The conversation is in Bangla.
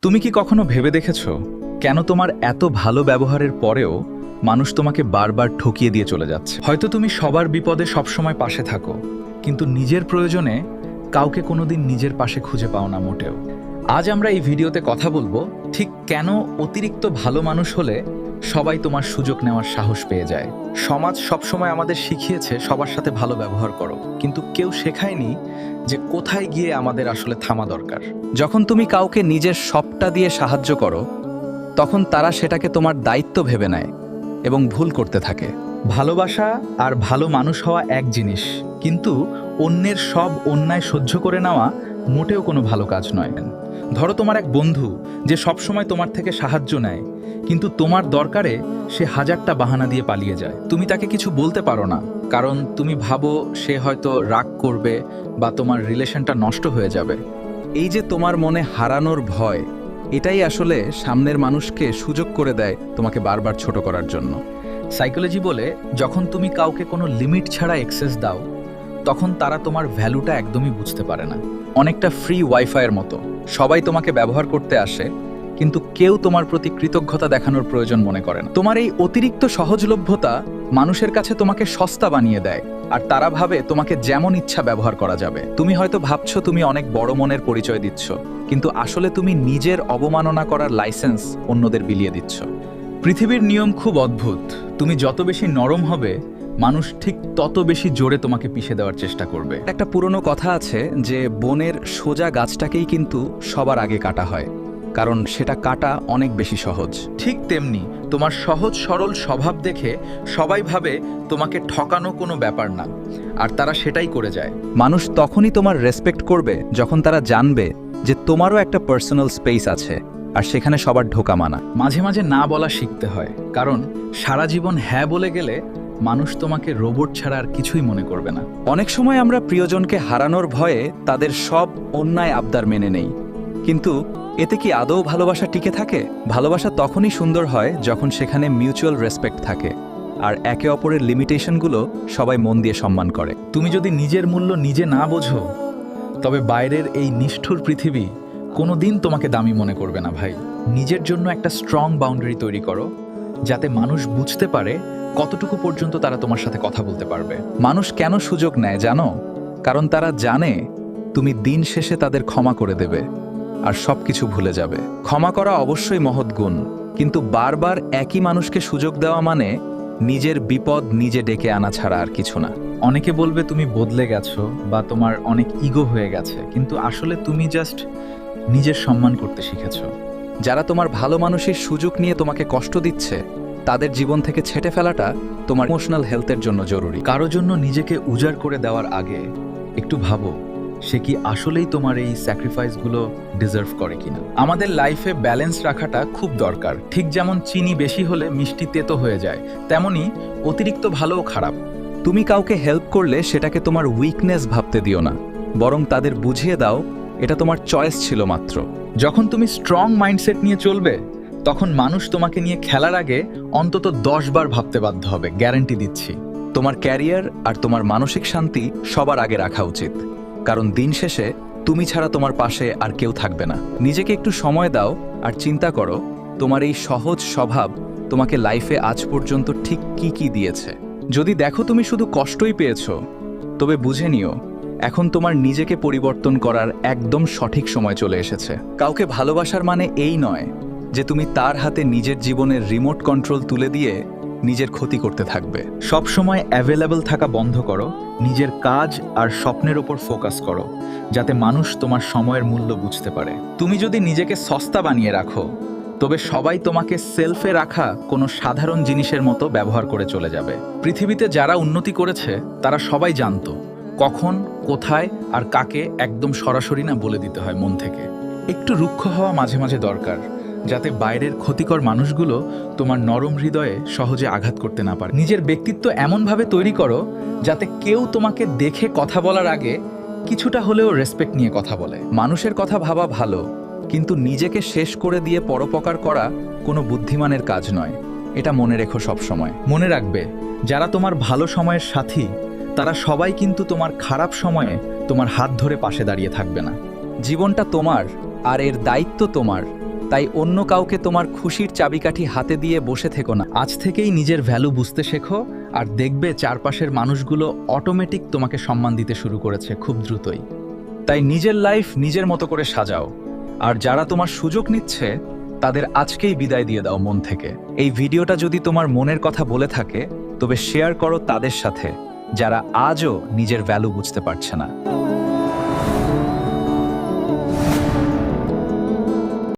তুমি কি কখনো ভেবে দেখেছো কেন তোমার এত ভালো ব্যবহারের পরেও মানুষ তোমাকে বারবার ঠকিয়ে দিয়ে চলে যাচ্ছে? হয়তো তুমি সবার বিপদে সবসময় পাশে থাকো, কিন্তু নিজের প্রয়োজনে কাউকে কোনোদিন নিজের পাশে খুঁজে পাও না মোটেও। আজ আমরা এই ভিডিওতে কথা বলবো ঠিক কেন অতিরিক্ত ভালো মানুষ হলে সবাই তোমার সুযোগ নেওয়ার সাহস পেয়ে যায়। সমাজ সবসময় আমাদের শিখিয়েছে সবার সাথে ভালো ব্যবহার করো, কিন্তু কেউ শেখায়নি যে কোথায় গিয়ে আমাদের আসলে থামা দরকার। যখন তুমি কাউকে নিজের সবটা দিয়ে সাহায্য করো, তখন তারা সেটাকে তোমার দায়িত্ব ভেবে নেয় এবং ভুল করতে থাকে। ভালোবাসা আর ভালো মানুষ হওয়া এক জিনিস, কিন্তু অন্যের সব অন্যায় সহ্য করে নেওয়া মোটেও কোনো ভালো কাজ নয়। ধরো তোমার এক বন্ধু যে সবসময় তোমার থেকে সাহায্য নেয়, কিন্তু তোমার দরকারে সে হাজারটা বাহানা দিয়ে পালিয়ে যায়। তুমি তাকে কিছু বলতে পারো না, কারণ তুমি ভাবো সে হয়তো রাগ করবে বা তোমার রিলেশনটা নষ্ট হয়ে যাবে। এই যে তোমার মনে হারানোর ভয়, এটাই আসলে সামনের মানুষকে সুযোগ করে দেয় তোমাকে বারবার ছোট করার জন্য। সাইকোলজি বলে, যখন তুমি কাউকে কোনো লিমিট ছাড়া অ্যাক্সেস দাও, তখন তারা তোমার ভ্যালুটা একদমই বুঝতে পারে না। অনেকটা ফ্রি ওয়াইফাইয়ের মতো, সবাই তোমাকে ব্যবহার করতে আসে, কিন্তু কেউ তোমার প্রতি কৃতজ্ঞতা দেখানোর প্রয়োজন মনে করে না। তোমার এই অতিরিক্ত সহজলভ্যতা মানুষের কাছে তোমাকে সস্তা বানিয়ে দেয়, আর তারা ভাবে তোমাকে যেমন ইচ্ছা ব্যবহার করা যাবে। তুমি হয়তো ভাবছো তুমি অনেক বড় মনের পরিচয় দিচ্ছ, কিন্তু আসলে তুমি নিজের অবমাননা করার লাইসেন্স অন্যদের বিলিয়ে দিচ্ছ। পৃথিবীর নিয়ম খুব অদ্ভুত। তুমি যত বেশি নরম হবে, মানুষ ঠিক তত বেশি জোরে তোমাকে পিষে দেওয়ার চেষ্টা করবে। একটা পুরনো কথা আছে যে বনের সোজা গাছটাকেই কিন্তু সবার আগে কাটা হয়, কারণ সেটা কাটা অনেক বেশি সহজ। ঠিক তেমনি তোমার সহজ সরল স্বভাব দেখে সবাই ভাবে তোমাকে ঠকানো কোনো ব্যাপার না, আর তারা সেটাই করে যায়। মানুষ তখনই তোমার রেসপেক্ট করবে যখন তারা জানবে যে তোমারও একটা পার্সোনাল স্পেস আছে, আর সেখানে সবার ঢোকা মানা। মাঝে মাঝে না বলা শিখতে হয়, কারণ সারা জীবন হ্যাঁ বলে গেলে মানুষ তোমাকে রোবট ছাড়া আর কিছুই মনে করবে না। অনেক সময় আমরা প্রিয়জনকে হারানোর ভয়ে তাদের সব অন্যায় আবদার মেনে নেই, কিন্তু এতে কি আদৌ ভালোবাসা টিকে থাকে? ভালোবাসা তখনই সুন্দর হয় যখন সেখানে মিউচুয়াল রেসপেক্ট থাকে, আর একে অপরের লিমিটেশনগুলো সবাই মন দিয়ে সম্মান করে। তুমি যদি নিজের মূল্য নিজে না বোঝো, তবে বাইরের এই নিষ্ঠুর পৃথিবী কোনোদিন তোমাকে দামি মনে করবে না ভাই। নিজের জন্য একটা স্ট্রং বাউন্ডারি তৈরি করো, যাতে মানুষ বুঝতে পারে কতটুকু পর্যন্ত তারা তোমার সাথে কথা বলতে পারবে। মানুষ কেন সুযোগ নেয় জানো? কারণ তারা জানে তুমি দিন শেষে তাদের ক্ষমা করে দেবে আর সবকিছু ভুলে যাবে। ক্ষমা করা অবশ্যই মহৎ গুণ, কিন্তু বারবার একই মানুষকে সুযোগ দেওয়া মানে নিজের বিপদ নিজে ডেকে আনা ছাড়া আর কিছু না। অনেকে বলবে তুমি বদলে গেছো বা তোমার অনেক ইগো হয়ে গেছে, কিন্তু আসলে তুমি জাস্ট নিজের সম্মান করতে শিখেছো। যারা তোমার ভালো মানুষের সুযোগ নিয়ে তোমাকে কষ্ট দিচ্ছে, তাদের জীবন থেকে ছেঁটে ফেলাটা তোমার ইমোশনাল হেলথের জন্য জরুরি। কারো জন্য নিজেকে উজাড় করে দেওয়ার আগে একটু ভাবো সে কি আসলেই তোমার এই স্যাক্রিফাইসগুলো ডিজার্ভ করে কিনা। আমাদের লাইফে ব্যালেন্স রাখাটা খুব দরকার। ঠিক যেমন চিনি বেশি হলে মিষ্টি তেতো হয়ে যায়, তেমনি অতিরিক্ত ভালোও খারাপ। তুমি কাউকে হেল্প করলে সেটাকে তোমার উইকনেস ভাবতে দিও না, বরং তাদের বুঝিয়ে দাও এটা তোমার চয়েস ছিল মাত্র। যখন তুমি স্ট্রং মাইন্ডসেট নিয়ে চলবে, তখন মানুষ তোমাকে নিয়ে খেলার আগে অন্তত 10 বার ভাবতে বাধ্য হবে, গ্যারান্টি দিচ্ছি। তোমার ক্যারিয়ার আর তোমার মানসিক শান্তি সবার আগে রাখা উচিত, কারণ দিন শেষে তুমি ছাড়া তোমার পাশে আর কেউ থাকবে না। নিজেকে একটু সময় দাও আর চিন্তা করো তোমার এই সহজ স্বভাব তোমাকে লাইফে আজ পর্যন্ত ঠিক কি কি দিয়েছে। যদি দেখো তুমি শুধু কষ্টই পেয়েছো, তবে বুঝে নিও এখন তোমার নিজেকে পরিবর্তন করার একদম সঠিক সময় চলে এসেছে। কাউকে ভালোবাসার মানে এই নয় যে তুমি তার হাতে নিজের জীবনের রিমোট কন্ট্রোল তুলে দিয়ে নিজের ক্ষতি করতে থাকবে। সব সময় অ্যাভেলেবল থাকা বন্ধ করো, নিজের কাজ আর স্বপ্নের ওপর ফোকাস করো, যাতে মানুষ তোমার সময়ের মূল্য বুঝতে পারে। তুমি যদি নিজেকে সস্তা বানিয়ে রাখো, তবে সবাই তোমাকে সেলফে রাখা কোনো সাধারণ জিনিসের মতো ব্যবহার করে চলে যাবে। পৃথিবীতে যারা উন্নতি করেছে তারা সবাই জানতো কখন, কোথায় আর কাকে একদম সরাসরি না বলে দিতে হয় মন থেকে। একটু রুক্ষ হওয়া মাঝে মাঝে দরকার, যাতে বাইরের ক্ষতিকর মানুষগুলো তোমার নরম হৃদয়ে সহজে আঘাত করতে না পারে। নিজের ব্যক্তিত্ব এমনভাবে তৈরি করো যাতে কেউ তোমাকে দেখে কথা বলার আগে কিছুটা হলেও রেসপেক্ট নিয়ে কথা বলে। মানুষের কথা ভাবা ভালো, কিন্তু নিজেকে শেষ করে দিয়ে পরোপকার করা কোনো বুদ্ধিমানের কাজ নয়, এটা মনে রেখো সব সময়। মনে রাখবে, যারা তোমার ভালো সময়ের সাথী, তারা সবাই কিন্তু তোমার খারাপ সময়ে তোমার হাত ধরে পাশে দাঁড়িয়ে থাকবে না। জীবনটা তোমার আর এর দায়িত্ব তোমার, তাই অন্য কাউকে তোমার খুশির চাবিকাঠি হাতে দিয়ে বসে থেকো না। আজ থেকেই নিজের ভ্যালু বুঝতে শেখো, আর দেখবে চারপাশের মানুষগুলো অটোমেটিক তোমাকে সম্মান দিতে শুরু করেছে খুব দ্রুতই। তাই নিজের লাইফ নিজের মতো করে সাজাও, আর যারা তোমার সুযোগ নিচ্ছে তাদের আজকেই বিদায় দিয়ে দাও মন থেকে। এই ভিডিওটা যদি তোমার মনের কথা বলে থাকে তবে শেয়ার করো তাদের সাথে যারা আজও নিজের ভ্যালু বুঝতে পারছে না।